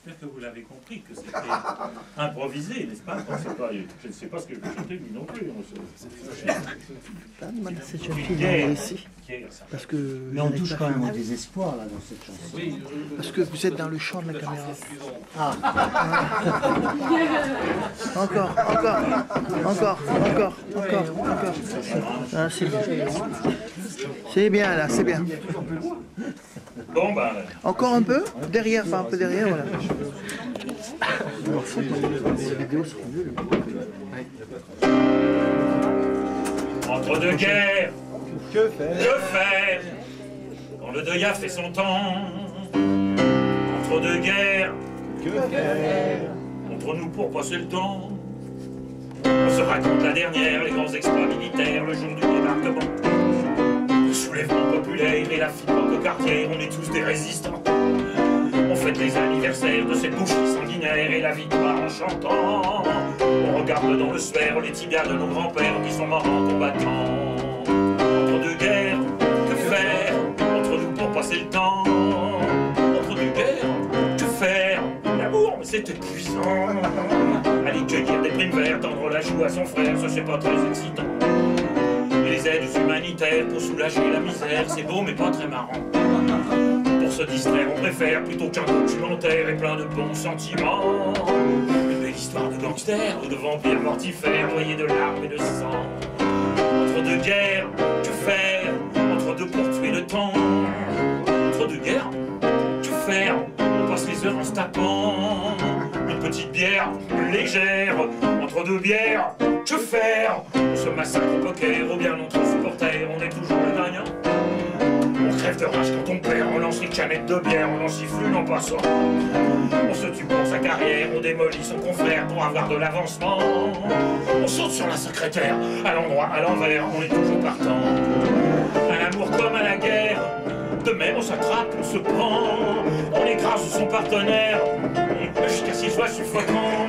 J'espère que vous l'avez compris, que c'était improvisé, n'est-ce pas? Je ne sais pas ce que vous chantez, lui non plus. Pas mal cette jeune fille ici. Parce que mais on touche quand même au désespoir là dans cette chanson. Oui, parce que vous êtes dans le champ de la caméra. Ah. Encore. Ah, c'est bien. C'est bien là, c'est bien. Bon, ben... Encore un peu derrière, enfin un peu derrière, voilà. Entre deux guerres, que faire quand le deuil a fait son temps? Entre deux guerres, que faire entre nous pour passer le temps? On se raconte la dernière, les grands exploits militaires, le jour du débarquement, le soulèvement populaire et la fibre cocardière, on est tous des résistants. On fête les anniversaires de cette boucherie sanguinaire et la victoire en chantant. On regarde dans le sphère les tibias de nos grands-pères qui sont morts en combattant. Entre deux guerres, que faire entre nous pour passer le temps? Entre deux guerres, que faire? L'amour, mais c'est épuisant. Aller cueillir des primes vertes, tendre la joue à son frère, ça c'est pas très excitant. Et les aides humanitaires pour soulager la misère, c'est beau mais pas très marrant. Pour se distraire, on préfère plutôt qu'un documentaire et plein de bons sentiments. Une belle histoire de gangsters ou de vampires mortifères, noyés de larmes et de sang. Entre deux guerres, que faire entre deux pour tuer le temps? Entre deux guerres, que faire? On passe les heures en se tapant. Une petite bière légère, entre deux bières, que faire? On se massacre au poker ou bien notre supporter, on est toujours le gagnant. On crève de rage quand on perd, on lance les canettes de bière, on en siffle une en passant. On se tue pour sa carrière, on démolit son confrère pour avoir de l'avancement. On saute sur la secrétaire, à l'endroit, à l'envers, on est toujours partant. À l'amour comme à la guerre, de même on s'attrape, on se prend. On écrase son partenaire, jusqu'à s'y soit suffocant.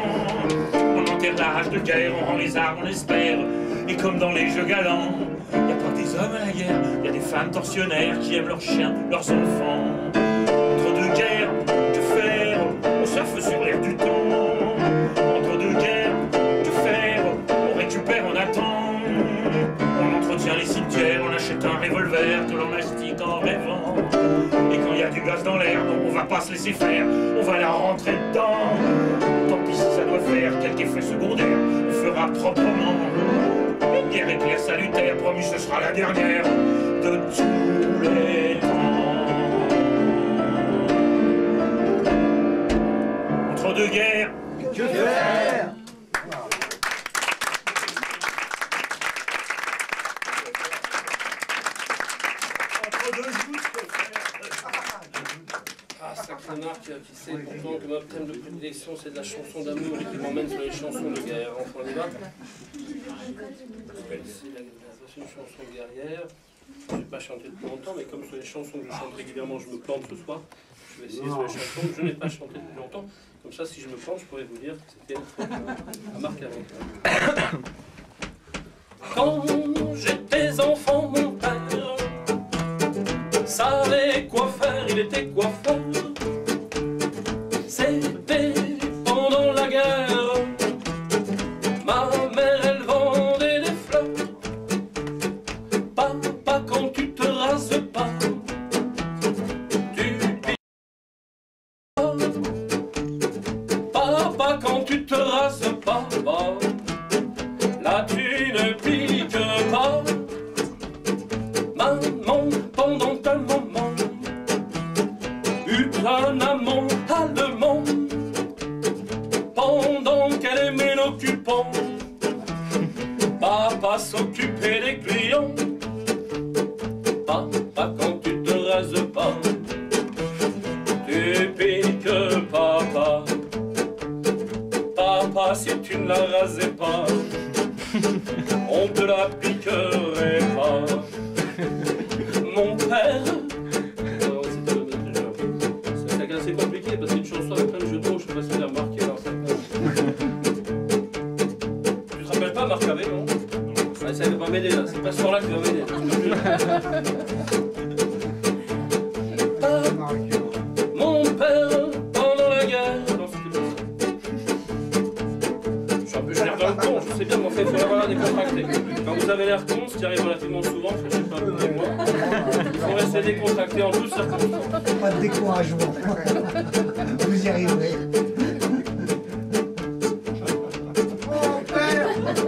On enterre la rage de guerre, on rend les armes, on espère. Et comme dans les jeux galants, y a pas que des hommes à la guerre, y a des femmes tortionnaires qui aiment leurs chiens, leurs enfants. Entre deux guerres, que faire? On surfe sur l'air du temps. Entre deux guerres, que faire? On récupère, on attend. On entretient les cimetières, on achète un revolver que l'on mastique en rêvant. Et quand y a du gaz dans l'air, non, on va pas se laisser faire, on va la rentrer dedans. Tant pis si ça doit faire quelque effet secondaire, on fera proprement. Une guerre éclair salutaire, promis ce sera la dernière de tous les temps. Entre deux guerres, que faire? Entre deux joutes, que faire? Ah, sacré Marc qui sait pourtant que notre thème de prédilection c'est de la chanson d'amour et qui m'emmène sur les chansons de guerre. Enfin, on y va. C'est une chanson guerrière. Je n'ai pas chanté depuis longtemps, mais comme sur les chansons que je chante régulièrement, je me plante ce soir. Je vais essayer sur les chansons que je n'ai pas chantées depuis longtemps. Comme ça, si je me plante, je pourrais vous dire que c'était à Marc avant. Quand j'étais enfant, mon père savait quoi faire, il était coiffeur. C'était pendant la guerre. Ma mère, elle vendait des fleurs. Papa, quand tu te rases pas, tu piques pas. Papa, quand tu te rases pas, là tu ne piques pas. Maman, pendant un moment, eut un amant allemand. Pendant qu'elle aimait l'occupant, papa s'occupait des clients. Papa, quand tu te rases pas, tu piques papa. Papa, si tu ne la rasais pas, on te la piquerait pas. Mon père, c'est assez compliqué parce que c'est une chanson avec plein de jeux de mots, je sais pas si tu l'as remarqué. Tu te rappelles pas Marc Avé, non? Ouais, ça va pas m'aider là, c'est pas ce soir-là qui va m'aider. Mon père, pendant la guerre, je sais bien, mais en fait, il faut l'avoir décontracté. Quand vous avez l'air con, ce qui arrive relativement souvent, je sais pas, vous et moi, il faut rester décontracté en toutes circonstances. Pas de découragement. Vous y arriverez.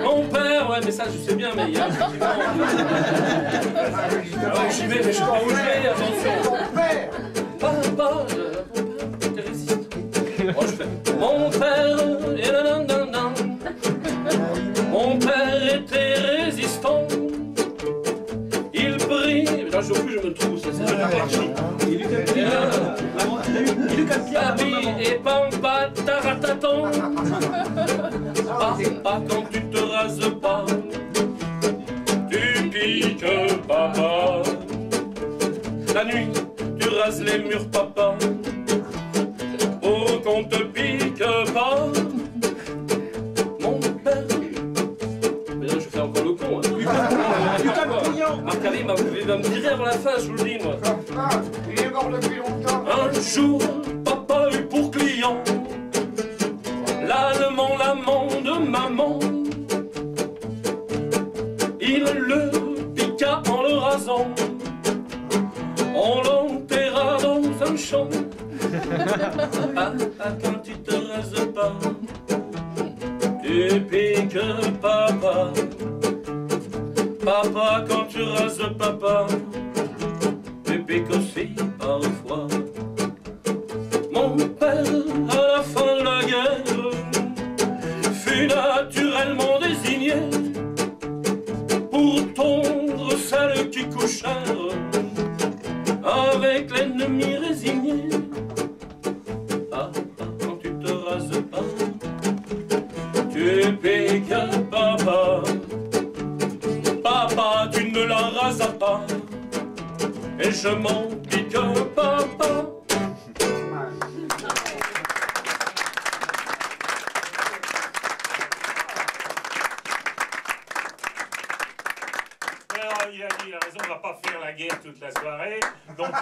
Mon père, ouais, mais ça, je sais bien, mais il y a effectivement... Ah ouais, j'y vais, mais je sais pas où je vais, attention. Papa, t'es résiste. Oh, je fais... Mon père, et nanana. Mon père était résistant. Il brille... Là, je me trouve, c'est la partie. Papi et pampa, taratatan. Papa, quand tu te rases pas, tu piques papa. La nuit, tu rases les murs, papa, pour qu'on te pique pas. Mon père. Mais là, je fais encore le con. Marc-Alain va me tirer avant la fin, je vous le dis, moi. Il est mort depuis longtemps. Un jour, papa eut pour client l'allemand, l'amant de maman. Il le piqua en le rasant. On l'enterra dans un champ. Ah, quand tu te rases pas, tu piques papa. Papa, quand tu rases papa, tu piques aussi parfois. Mon père, à la fin de la guerre, fut naturellement désigné pour tondre celles qui couchèrent avec l'ennemi résigné. Ah, quand tu te rases pas, tu piques papa. Papa, tu ne la rasas pas, et je m'en pique papa. Il a raison, on va pas faire la guerre toute la soirée, donc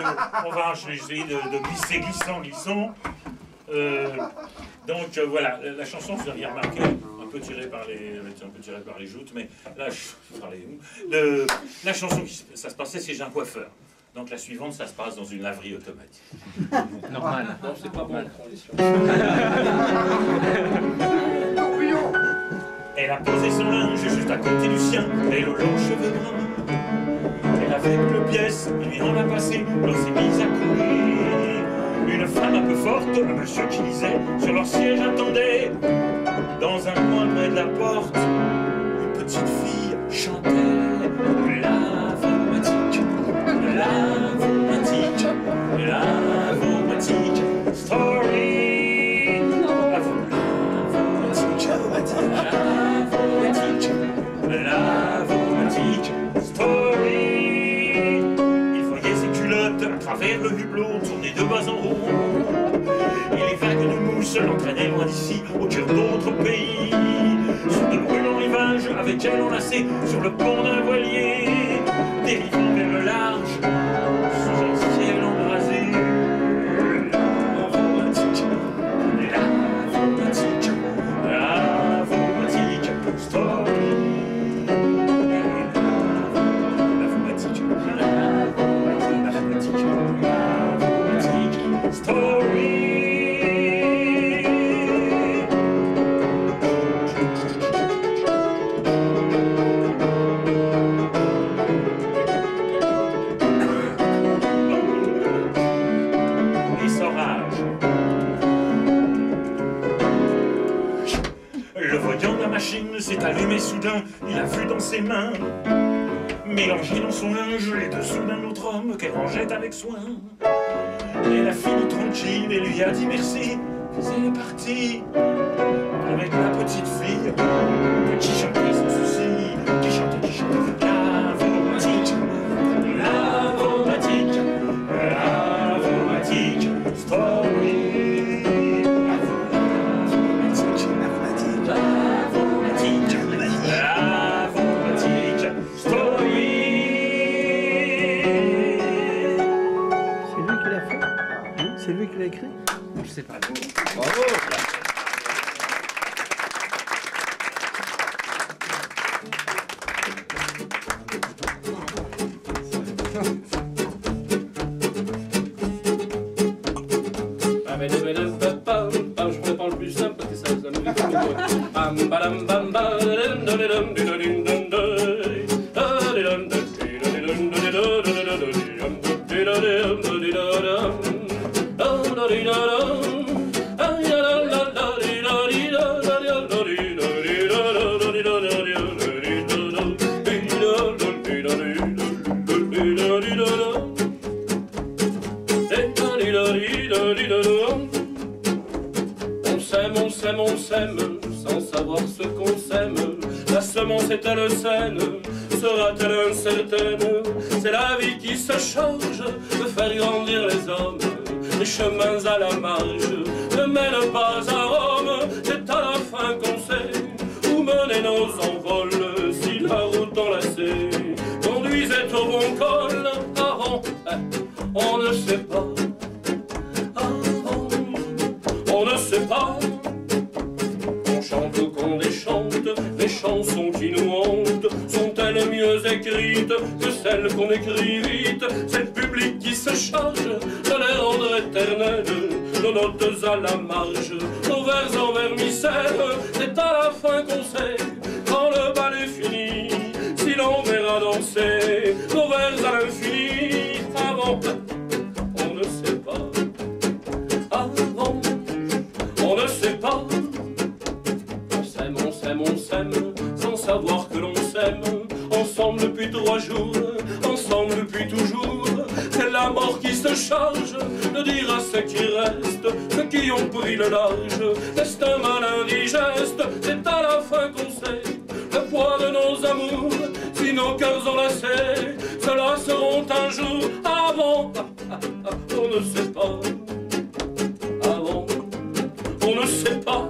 on va essayer de glisser, glissons. Donc voilà, la chanson, vous aviez remarqué, un peu tirée par les joutes, mais là, la chanson, ça se passait chez un coiffeur. Donc la suivante, ça se passe dans une laverie automatique. Normal. Non, c'est pas bon, la transition. Elle a posé son linge juste à côté du sien, et le long cheveux bruns. Elle avait une pièce, lui en a passé, l'on s'est mise à courir. Une femme un peu forte, un monsieur qui lisait, sur leur siège attendait. Dans un coin près de la porte, une petite fille chantait. Lavomatique, lavomatique, lavomatique, story. Lavomatique, lavomatique, story. Il voyait ses culottes à travers le hublot, tourner de bas en haut. Et les vagues de mousse l'entraînaient loin d'ici, au cœur d'autres pays. Sur de brûlants rivages, avec elle enlacée, sur le pont d'un voilier, dérivant vers le large, sous un ciel embrasé. Lavomatique, lavomatique, lavomatique, story. Lavomatique, lavomatique, lavomatique, story. Le voyant de la machine s'est allumé soudain, il a vu dans ses mains, mélangé dans son linge, les dessous d'un autre homme qu'elle rangeait avec soin. Elle a fini tranquille et lui a dit merci, puis elle est partie avec la petite fille qui chantait sans souci, qui chantait. Lavomatique, lavomatique, lavomatique, story. C'est lui qui l'a écrit? Je sais pas. Bravo. Je pourrais parler plus simple parce que ça me fait on s'aime, sans savoir ce qu'on s'aime. La semence est-elle saine? Sera-t-elle incertaine? C'est la vie qui se charge de faire grandir les hommes. Les chemins à la marge ne mènent pas à Rome. C'est à la fin qu'on sait où mener nos envols. Si la route enlacée conduisait au bon col, avant, on ne sait pas. Avant, on ne sait pas. Qu'on déchante, les chansons qui nous hantent sont-elles mieux écrites que celles qu'on écrit vite? C'est le public qui se charge de les rendre éternelles, nos notes à la marge, nos vers en vermicelle. C'est à la fin qu'on sait, quand le bal est fini, si l'on verra danser nos vers à l'infini. Avant, on ne sait pas. Avant, on ne sait pas. On s'aime, sans savoir que l'on s'aime. Ensemble depuis 3 jours, ensemble depuis toujours. C'est la mort qui se charge de dire à ceux qui restent, ceux qui ont pris le large, destin mal indigeste. C'est à la fin qu'on sait le poids de nos amours. Si nos cœurs enlacés, ceux-là seront un jour. Avant, on ne sait pas. Avant, on ne sait pas.